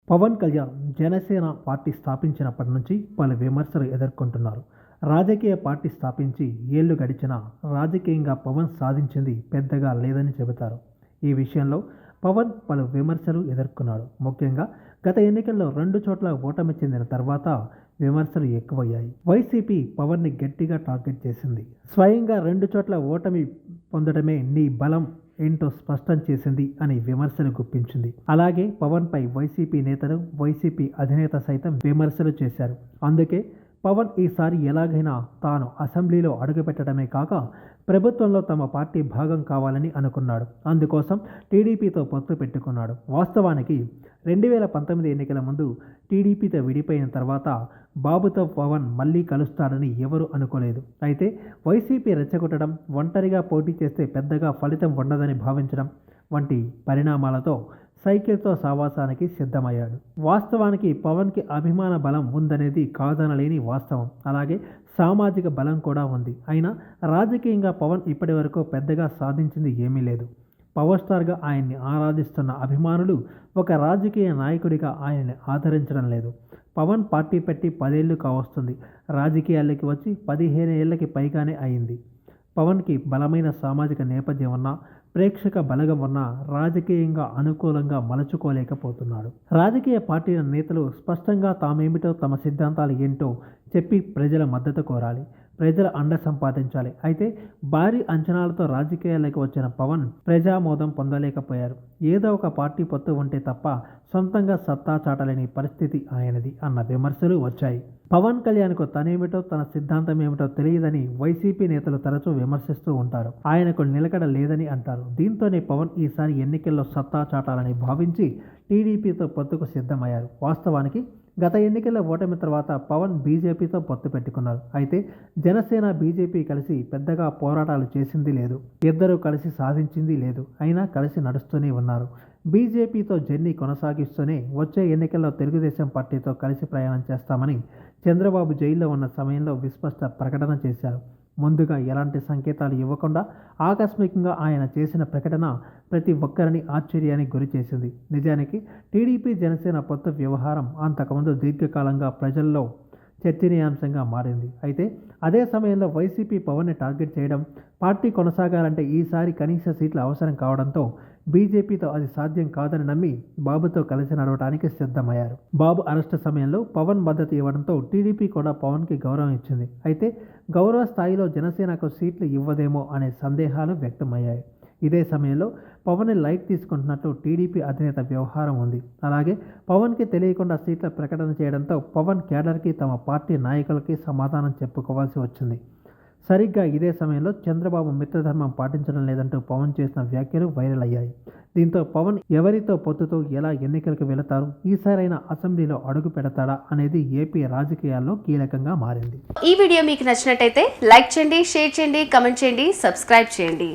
Pawan Kalyan Janasena party స్థాపించినప్పటి నుంచి పలు విమర్శలు ఎదుర్కొంటున్నారు. రాజకీయ పార్టీ స్థాపించి ఏళ్లు గడిచినా రాజకీయంగా పవన్ సాధించింది పెద్దగా లేదని చెబుతారు. ఈ విషయంలో పవన్ పలు విమర్శలు ఎదుర్కొన్నాడు. ముఖ్యంగా గత ఎన్నికల్లో 2 చోట్ల ఓటమి చెందిన తర్వాత విమర్శలు ఎక్కువయ్యాయి. వైసీపీ పవన్ని గట్టిగా టార్గెట్ చేసింది. స్వయంగా 2 చోట్ల ఓటమి పొందడమే నీ బలం ఏంటో స్పష్టం చేసింది అని విమర్శలు గుప్పించింది. అలాగే పవన్ పై వైసీపీ నేతలు, వైసీపీ అధినేత సైతం విమర్శలు చేశారు. అందుకే పవన్ ఈసారి ఎలాగైనా తాను అసెంబ్లీలో అడుగుపెట్టడమే కాక ప్రభుత్వంలో తమ పార్టీ భాగం కావాలని అనుకున్నాడు. అందుకోసం టీడీపీతో పొత్తు పెట్టుకున్నాడు. వాస్తవానికి 2019 ఎన్నికల ముందు టీడీపీతో విడిపోయిన తర్వాత బాబుతో పవన్ మళ్ళీ కలుస్తాడని ఎవరూ అనుకోలేదు. అయితే వైసీపీ రెచ్చగొట్టడం, ఒంటరిగా పోటీ చేస్తే పెద్దగా ఫలితం ఉండదని భావించడం వంటి పరిణామాలతో సైకిల్తో సావాసానికి సిద్ధమయ్యాడు. వాస్తవానికి పవన్కి అభిమాన బలం ఉందనేది కాదనలేని వాస్తవం. అలాగే సామాజిక బలం కూడా ఉంది. అయినా రాజకీయంగా పవన్ ఇప్పటి వరకు పెద్దగా సాధించింది ఏమీ లేదు. పవర్ స్టార్గా ఆయన్ని ఆరాధిస్తున్న అభిమానులు ఒక రాజకీయ నాయకుడిగా ఆయన్ని ఆదరించడం లేదు. పవన్ పార్టీ పెట్టి 10 ఏళ్లు కావస్తుంది. రాజకీయాల్లోకి వచ్చి 15 ఏళ్లకి పైగానే అయింది. పవన్కి బలమైన సామాజిక నేపథ్యం ఉన్నా, ప్రేక్షక బలగం ఉన్నా రాజకీయంగా అనుకూలంగా మలుచుకోలేకపోతున్నాడు. రాజకీయ పార్టీల నేతలు స్పష్టంగా తామేమిటో, తమ సిద్ధాంతాలు ఏంటో చెప్పి ప్రజల మద్దతు కోరాలి, ప్రజల అండ సంపాదించాలి. అయితే భారీ అంచనాలతో రాజకీయాలకు వచ్చిన పవన్ ప్రజామోదం పొందలేకపోయారు. ఏదో ఒక పార్టీ పొత్తు ఉంటే తప్ప సొంతంగా సత్తా చాటలేని పరిస్థితి ఆయనది అన్న విమర్శలు వచ్చాయి. పవన్ కళ్యాణ్కు తనేమిటో, తన సిద్ధాంతం ఏమిటో తెలియదని వైసీపీ నేతలు తరచూ విమర్శిస్తూ ఉంటారు. ఆయనకు నిలకడ లేదని అంటారు. దీంతోనే పవన్ ఈసారి ఎన్నికల్లో సత్తా చాటాలని భావించి టీడీపీతో పొత్తుకు సిద్ధమయ్యారు. వాస్తవానికి గత ఎన్నికల్లో ఓటమి తర్వాత పవన్ బీజేపీతో పొత్తు పెట్టుకున్నారు. అయితే జనసేన, బీజేపీ కలిసి పెద్దగా పోరాటాలు చేసింది లేదు. ఇద్దరూ కలిసి సాధించింది లేదు. అయినా కలిసి నడుస్తూనే ఉన్నారు. బీజేపీతో జర్నీ కొనసాగిస్తూనే వచ్చే ఎన్నికల్లో తెలుగుదేశం పార్టీతో కలిసి ప్రయాణం చేస్తామని చంద్రబాబు జైల్లో ఉన్న సమయంలో విస్పష్ట ప్రకటన చేశారు. ముందుగా ఎలాంటి సంకేతాలు ఇవ్వకుండా ఆకస్మికంగా ఆయన చేసిన ప్రకటన ప్రతి ఒక్కరిని ఆశ్చర్యానికి గురి చేసింది. నిజానికి టీడీపీ జనసేన పొత్తు వ్యవహారం అంతకుముందు దీర్ఘకాలంగా ప్రజల్లో చర్చనీయాంశంగా మారింది. అయితే అదే సమయంలో వైసీపీ పవన్ని టార్గెట్ చేయడం, పార్టీ కొనసాగాలంటే ఈసారి కనీస సీట్లు అవసరం కావడంతో బీజేపీతో అది సాధ్యం కాదని నమ్మి బాబుతో కలిసి నడవడానికి సిద్ధమయ్యారు. బాబు అరెస్టు సమయంలో పవన్ మద్దతు ఇవ్వడంతో టీడీపీ కూడా పవన్కి గౌరవం ఇచ్చింది. అయితే గౌరవ స్థాయిలో జనసేనకు సీట్లు ఇవ్వదేమో అనే సందేహాలు వ్యక్తమయ్యాయి. ఇదే సమయంలో పవన్ని లైట్ తీసుకుంటున్నట్టు టీడీపీ అధినేత వ్యవహారం ఉంది. అలాగే పవన్కి తెలియకుండా సీట్ల ప్రకటన చేయడంతో పవన్ కేడర్కి, తమ పార్టీ నాయకులకి సమాధానం చెప్పుకోవాల్సి వచ్చింది. సరిగ్గా ఇదే సమయంలో చంద్రబాబు మిత్రధర్మం పాటించడం లేదంటూ పవన్ చేసిన వ్యాఖ్యలు వైరల్ అయ్యాయి. దీంతో పవన్ ఎవరితో పొత్తుతో ఎలా ఎన్నికలకు వెళతారు, ఈసారైనా అసెంబ్లీలో అడుగు పెడతాడా అనేది ఏపీ రాజకీయాల్లో కీలకంగా మారింది. ఈ వీడియో మీకు నచ్చినట్టయితే లైక్ చేయండి, షేర్ చేయండి, కమెంట్ చేయండి, సబ్స్క్రైబ్ చేయండి.